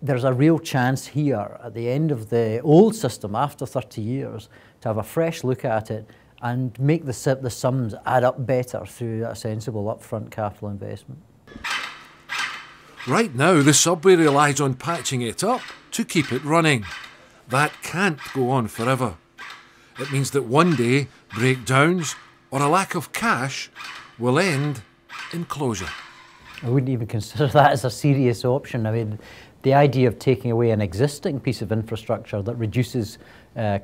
there's a real chance here at the end of the old system, after 30 years, to have a fresh look at it and make the sums add up better through a sensible upfront capital investment. Right now, the subway relies on patching it up to keep it running. That can't go on forever. It means that one day, breakdowns or a lack of cash will end in closure. I wouldn't even consider that as a serious option. I mean, the idea of taking away an existing piece of infrastructure that reduces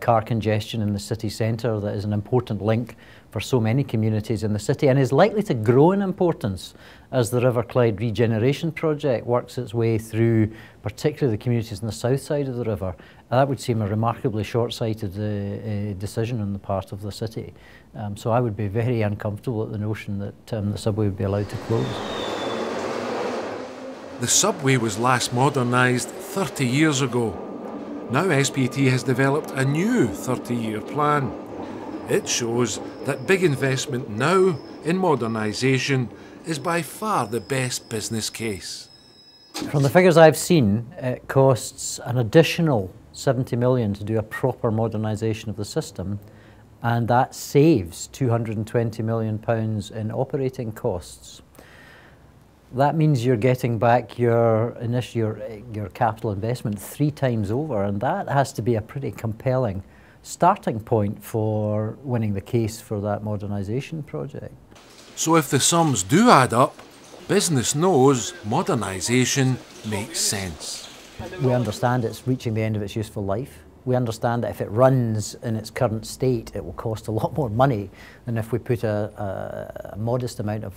car congestion in the city centre, that is an important link for so many communities in the city and is likely to grow in importance as the River Clyde regeneration project works its way through particularly the communities on the south side of the river. That would seem a remarkably short-sighted decision on the part of the city. So I would be very uncomfortable at the notion that the subway would be allowed to close. The subway was last modernised 30 years ago. Now SPT has developed a new 30-year plan. It shows that big investment now in modernisation is by far the best business case. From the figures I've seen, it costs an additional 70 million to do a proper modernisation of the system, and that saves £220 million in operating costs. That means you're getting back your capital investment 3 times over, and that has to be a pretty compelling starting point for winning the case for that modernisation project. So if the sums do add up, business knows modernisation makes sense. We understand it's reaching the end of its useful life. We understand that if it runs in its current state, it will cost a lot more money than if we put a modest amount of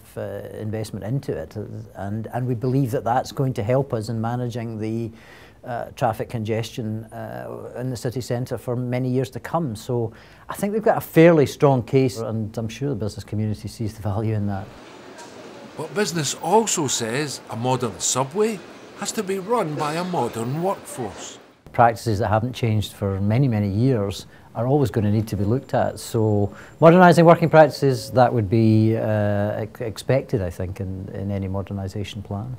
investment into it. And we believe that that's going to help us in managing the traffic congestion in the city centre for many years to come. So I think we've got a fairly strong case, and I'm sure the business community sees the value in that. But business also says a modern subway has to be run by a modern workforce. Practices that haven't changed for many, many years are always going to need to be looked at. So modernising working practices, that would be expected, I think, in any modernisation plan.